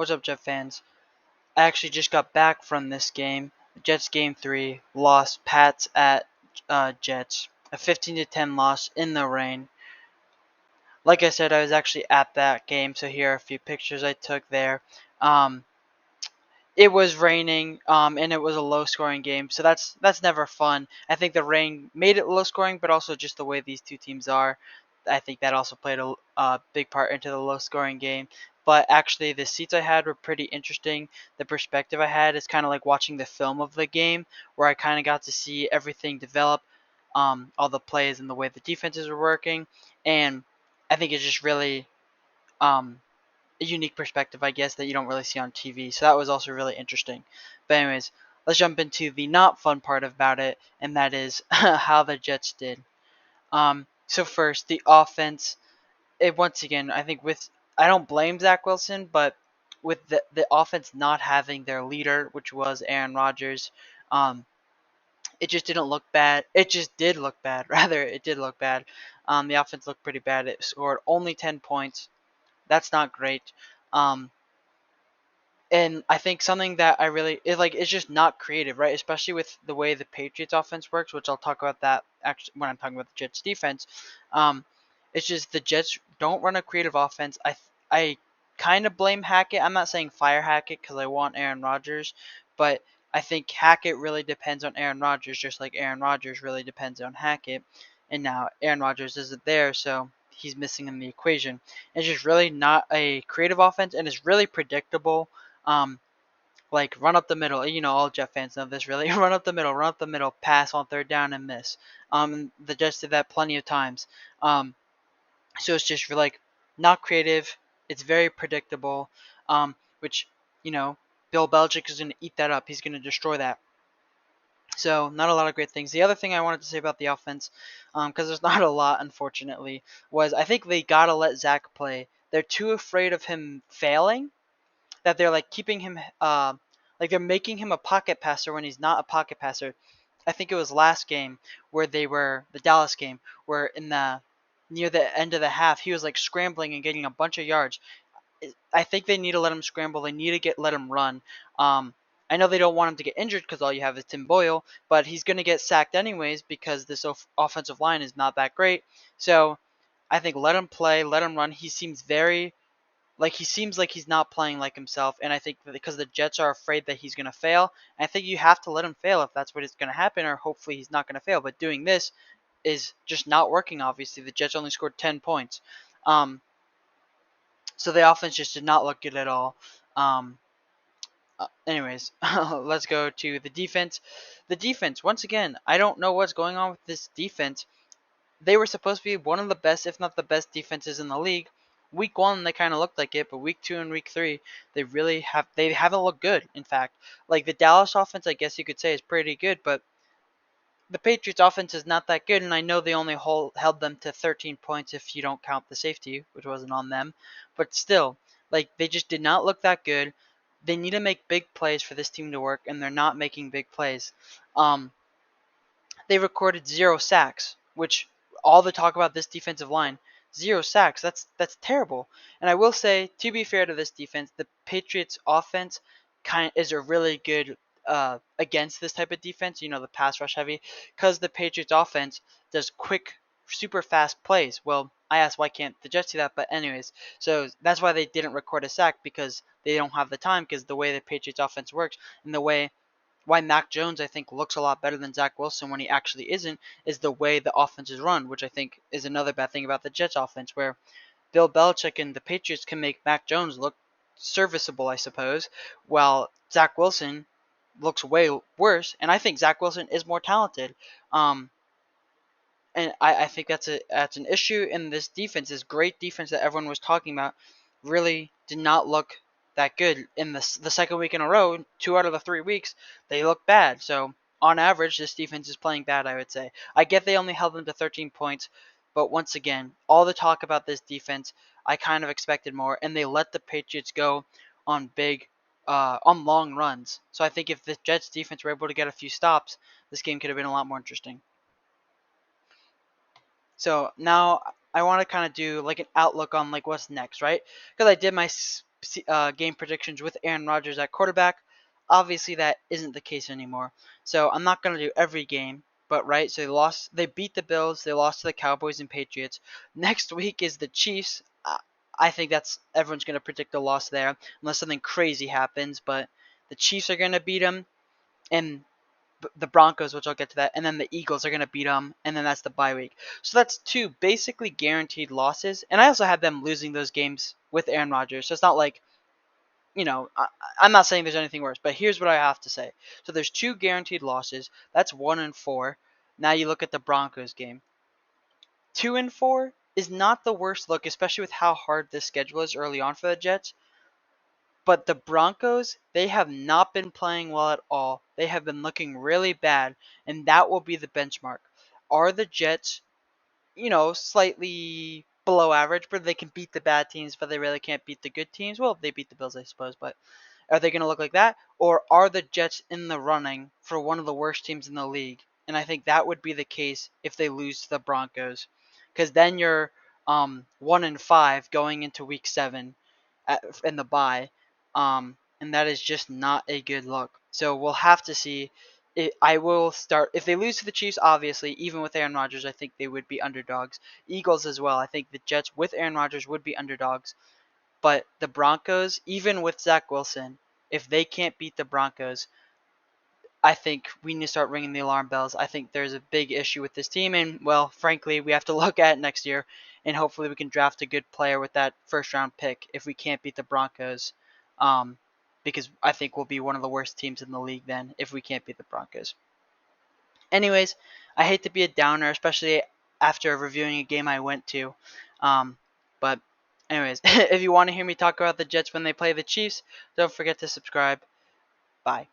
What's up, Jet fans? I actually just got back from this game. Jets game 3 lost Pats at Jets. A 15-10 loss in the rain. Like I said, I was actually at that game, so here are a few pictures I took there. Um, it was raining, and it was a low-scoring game, so that's never fun. I think the rain made it low-scoring, but also just the way these two teams are. I think that also played a big part into the low-scoring game. But actually, the seats I had were pretty interesting. The perspective I had is kind of like watching the film of the game, where I kind of got to see everything develop, all the plays and the way the defenses were working, and I think it's just really um, a unique perspective, I guess, that you don't really see on TV. So that was also really interesting. But anyways, let's jump into the not fun part about it, and that is how the Jets did. So first, the offense. It once again, I think I don't blame Zach Wilson, but with the offense not having their leader, which was Aaron Rodgers, it just didn't look bad. It just did look bad. Rather, it did look bad. The offense looked pretty bad. It scored only 10 points. That's not great. Um, And I think something that I really is like it's just not creative, right? Especially with the way the Patriots offense works, which I'll talk about that actually when I'm talking about the Jets defense. Um, it's just the Jets don't run a creative offense. I kind of blame Hackett. I'm not saying fire Hackett because I want Aaron Rodgers, but I think Hackett really depends on Aaron Rodgers, just like Aaron Rodgers really depends on Hackett. And now Aaron Rodgers isn't there, so he's missing in the equation. It's just really not a creative offense, and it's really predictable. um, like run up the middle. All Jet fans know this really. Run up the middle, pass on third down and miss. The Jets did that plenty of times. So it's just like not creative. It's very predictable. Which you know, Bill Belichick is going to eat that up. He's going to destroy that. So not a lot of great things. The other thing I wanted to say about the offense, because there's not a lot, unfortunately, was I think they gotta let Zach play. They're too afraid of him failing that they're like keeping him like they're making him a pocket passer when he's not a pocket passer. I think it was last game where they were the Dallas game where in the near the end of the half he was like scrambling and getting a bunch of yards. I think they need to let him scramble. They need to let him run. I know they don't want him to get injured because all you have is Tim Boyle, but he's going to get sacked anyways because this offensive line is not that great. So I think let him play, let him run. He seems like he's not playing like himself, and I think that because the Jets are afraid that he's going to fail, I think you have to let him fail if that's what is going to happen, or hopefully he's not going to fail. But doing this is just not working, obviously. The Jets only scored 10 points. Um, so the offense just did not look good at all. Um, Anyways, let's go to the defense. The defense, once again, I don't know what's going on with this defense. They were supposed to be one of the best, if not the best, defenses in the league. Week 1, they kind of looked like it, but week 2 and week 3, they haven't looked good. In fact, like the Dallas offense, I guess you could say is pretty good, but the Patriots offense is not that good, and I know they only held them to 13 points if you don't count the safety, which wasn't on them. But still, like they just did not look that good. They need to make big plays for this team to work, and they're not making big plays. Um, they recorded 0 sacks, which all the talk about this defensive line, 0 sacks. That's terrible. And I will say, to be fair to this defense, the Patriots offense is a really good against this type of defense. The pass rush heavy, because the Patriots offense does quick, super fast plays. Well, I asked why can't the Jets do that, but anyways, so that's why they didn't record a sack because they don't have the time because the way the Patriots offense works and the way why Mac Jones, I think, looks a lot better than Zach Wilson when he actually isn't, is the way the offense is run, which I think is another bad thing about the Jets offense, where Bill Belichick and the Patriots can make Mac Jones look serviceable, I suppose, while Zach Wilson looks way worse, and I think Zach Wilson is more talented. And I think that's an issue in this defense. This great defense that everyone was talking about really did not look that good in the second week in a row. 2 out of the 3 weeks they look bad. So on average, this defense is playing bad. I would say. I get they only held them to 13 points, but once again, all the talk about this defense, I kind of expected more, and they let the Patriots go on on long runs. So I think if the Jets defense were able to get a few stops, this game could have been a lot more interesting. So now I want to kind of do like an outlook on like what's next, right? Because I did my game predictions with Aaron Rodgers at quarterback. Obviously, that isn't the case anymore. So I'm not gonna do every game, but right. So they beat the Bills, they lost to the Cowboys and Patriots. Next week is the Chiefs. I think that's everyone's gonna predict a loss there, unless something crazy happens. But the Chiefs are gonna beat them, and the Broncos, which I'll get to that, and then the Eagles are going to beat them, and then that's the bye week. So that's two basically guaranteed losses, and I also have them losing those games with Aaron Rodgers. So it's not like, I'm not saying there's anything worse, but here's what I have to say. So there's two guaranteed losses. That's 1-4. Now you look at the Broncos game. 2-4 is not the worst look, especially with how hard this schedule is early on for the Jets. But the Broncos, they have not been playing well at all. They have been looking really bad, and that will be the benchmark. Are the Jets, slightly below average, but they can beat the bad teams, but they really can't beat the good teams? Well, they beat the Bills, I suppose, but are they going to look like that? Or are the Jets in the running for one of the worst teams in the league? And I think that would be the case if they lose to the Broncos. Because then you're 1-5 going into week 7 in the bye. And that is just not a good look. So we'll have to see. I will start if they lose to the Chiefs. Obviously, even with Aaron Rodgers, I think they would be underdogs. Eagles as well. I think the Jets with Aaron Rodgers would be underdogs. But the Broncos, even with Zach Wilson, if they can't beat the Broncos, I think we need to start ringing the alarm bells. I think there's a big issue with this team, and well, frankly, we have to look at it next year, and hopefully we can draft a good player with that first round pick if we can't beat the Broncos, because I think we'll be one of the worst teams in the league then if we can't beat the Broncos. Anyways, I hate to be a downer, especially after reviewing a game I went to, but anyways, if you want to hear me talk about the Jets when they play the Chiefs, don't forget to subscribe. Bye.